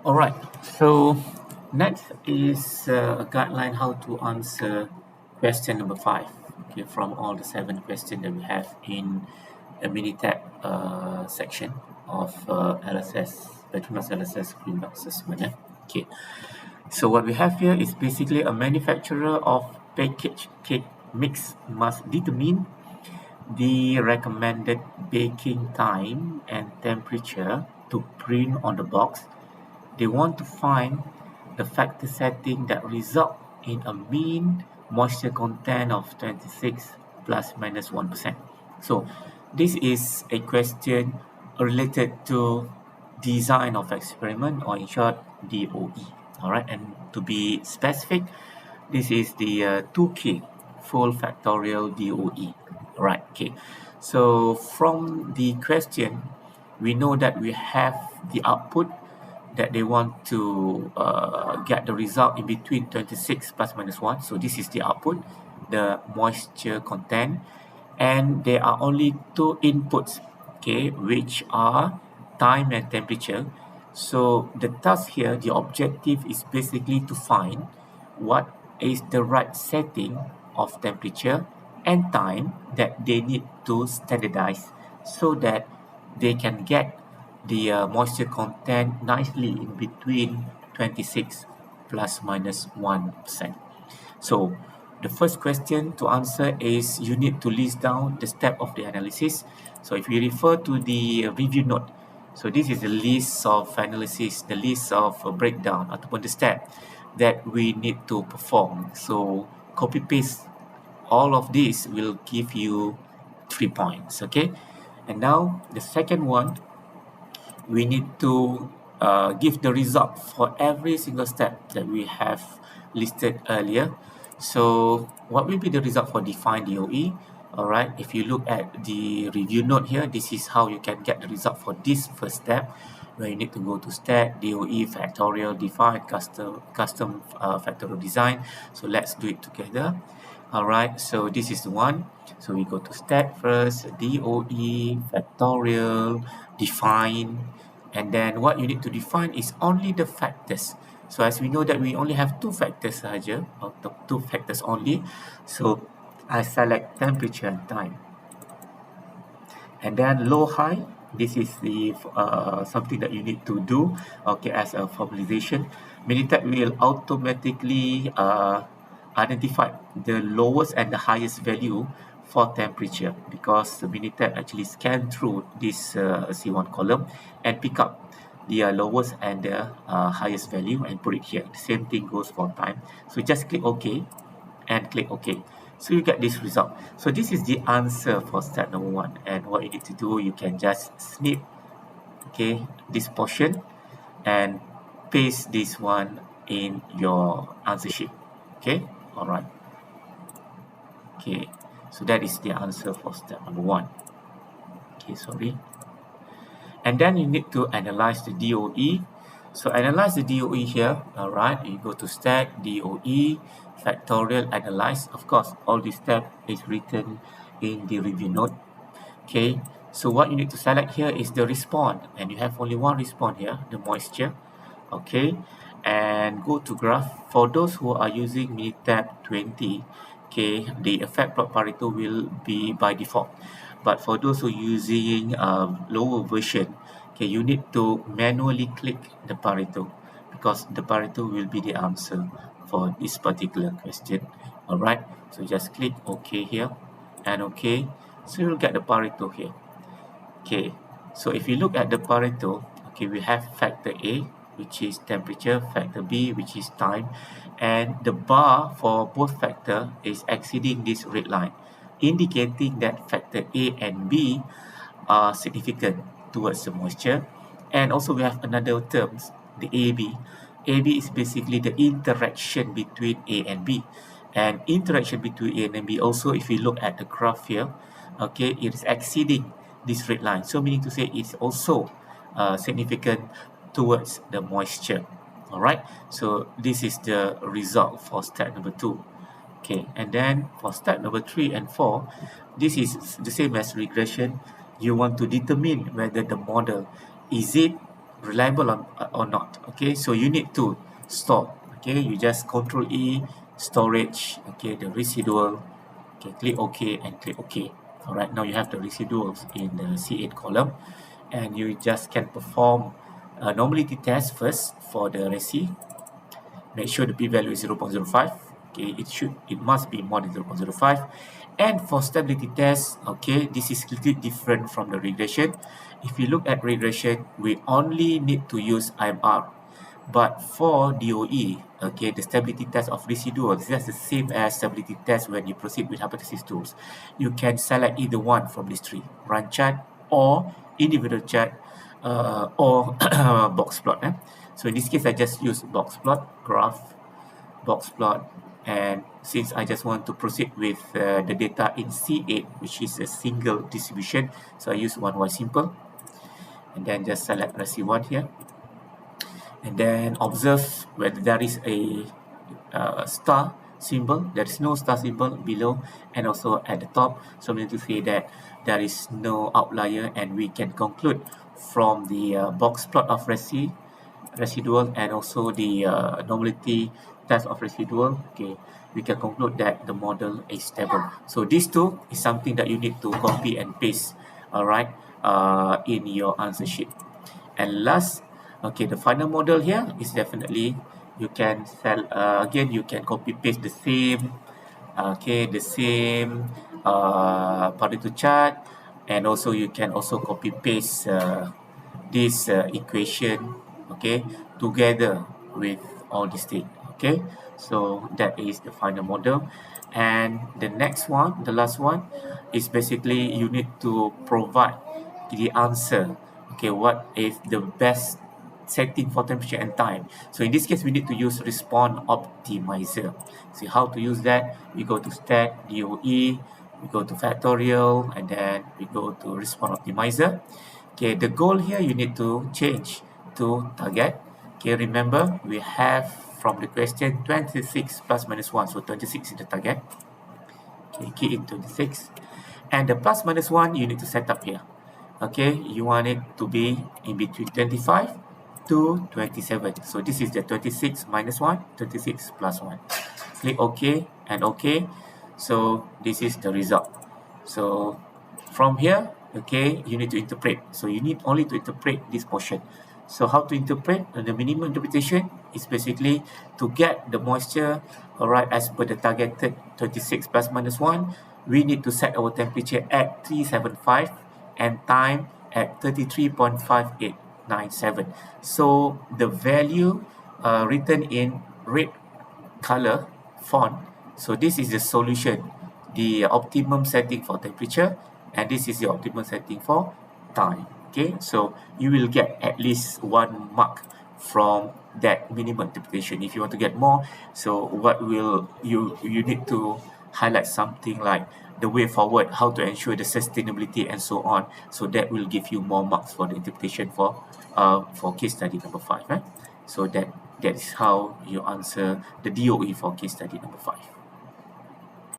Alright, so next is a guideline how to answer question number 5, okay, from all the 7 questions that we have in a Minitab section of LSS, Petronas LSS Green Assessment. Okay, so what we have here is basically a manufacturer of packaged cake mix must determine the recommended baking time and temperature to print on the box. They want to find the factor setting that result in a mean moisture content of 26 plus minus 1%. So this is a question related to design of experiment, or in short DOE. All right, and to be specific, this is the 2K full factorial DOE. All right, okay. So from the question, we know that we have the output that they want to get the result in between 26 plus minus 1. So this is the output, the moisture content, and there are only two inputs, okay, which are time and temperature. So the task here, the objective is basically to find what is the right setting of temperature and time that they need to standardize so that they can get the moisture content nicely in between 26 plus minus 1%. So the first question to answer is you need to list down the step of the analysis. So if you refer to the review note, so this is the list of analysis, the list of breakdown ataupun the step that we need to perform. So copy paste all of this will give you 3 points, okay? And now the second one, we need to give the result for every single step that we have listed earlier. So what will be the result for define DOE? All right, if you look at the review note here, this is how you can get the result for this first step, where you need to go to stat, DOE, factorial, define, custom factorial design. So let's do it together. All right, so this is the one. So we go to stat first, DOE, factorial, define, and then what you need to define is only the factors. So as we know that we only have two factors sahaja, or two factors only. So I select temperature and time. And then low high, this is the something that you need to do, okay, as a formalization. Minitab will automatically identify the lowest and the highest value for temperature, because the Minitab actually scan through this C1 column and pick up the lowest and the highest value and put it here. The same thing goes for time. So just click OK and click OK. So you get this result. So this is the answer for step number 1. And what you need to do, you can just snip, okay, this portion and paste this one in your answer sheet. Okay, all right. Okay, so that is the answer for step number 1. Okay, sorry. And then you need to analyze the DOE. So analyze the DOE here. All right, you go to stat, DOE, factorial, analyze. Of course, all this step is written in the review note. Okay, so what you need to select here is the response, and you have only one response here, the moisture. Okay, and go to graph. For those who are using Minitab 20, okay, the effect plot Pareto will be by default. But for those who are using lower version, okay, you need to manually click the Pareto, because the Pareto will be the answer for this particular question. All right, so just click OK here and OK. So you'll get the Pareto here. Okay, so if you look at the Pareto, okay, we have factor A, which is temperature, factor B, which is time, and the bar for both factor is exceeding this red line, indicating that factor A and B are significant towards the moisture. And also we have another terms, the AB. AB is basically the interaction between A and B. And interaction between A and B also, if you look at the graph here, okay, it is exceeding this red line. So meaning to say it's also significant towards the moisture. All right, so this is the result for step number 2. Okay, and then for step number 3 and 4, this is the same as regression. You want to determine whether the model, is it reliable or not. Okay, so you need to store. Okay, you just Control E, storage. Okay, the residual. Okay, click OK and click OK. All right, now you have the residuals in the C8 column, and you just can perform a normality test first for the resi. Make sure the p-value is 0.05. Okay, it must be more than 0.05. And for stability test, okay, this is completely different from the regression. If you look at regression, we only need to use IMR. But for DOE, okay, the stability test of residuals, that's the same as stability test when you proceed with hypothesis tools. You can select either one from these three, run chart or individual chart or box plot. So in this case, I just use box plot, graph, box plot, and since I just want to proceed with the data in C8, which is a single distribution, so I use 1Y simple, and then just select resi1 here, and then observe whether there is a star symbol. There is no star symbol below and also at the top, so we need to say that there is no outlier, and we can conclude from the box plot of residual and also the normality test of residual. Okay, we can conclude that the model is stable. So these two is something that you need to copy and paste, all right, in your answer sheet. And last, okay, the final model here is definitely you can again, you can copy paste the same, okay, the same Pareto chart, and also you can also copy paste this equation, okay, together with all these things. Okay, so that is the final model. And the next one, the last one, is basically you need to provide the answer. Okay, what is the best setting for temperature and time? So in this case, we need to use response optimizer. See how to use that? We go to stat DOE, we go to factorial, and then we go to response optimizer. Okay, the goal here you need to change to target. Okay, remember we have from the question 26 plus minus 1, so 26 is the target. Okay, key in 26, and the plus minus 1 you need to set up here. Okay, you want it to be in between 25 to 27. So this is the 26 minus 1, 26 plus 1. Click OK and OK. So this is the result. So from here, okay, you need to interpret. So you need only to interpret this portion. So how to interpret? The minimum interpretation is basically to get the moisture, all right, as per the targeted 26 plus minus 1, we need to set our temperature at 375 and time at 33.5897. So the value written in red color font, so this is the solution, the optimum setting for temperature, and this is the optimum setting for time. Okay, so you will get at least 1 mark from that minimum interpretation. If you want to get more, so what will you need to highlight something like the way forward, how to ensure the sustainability and so on. So that will give you more marks for the interpretation for case study number 5. So that is how you answer the DOE for case study number 5.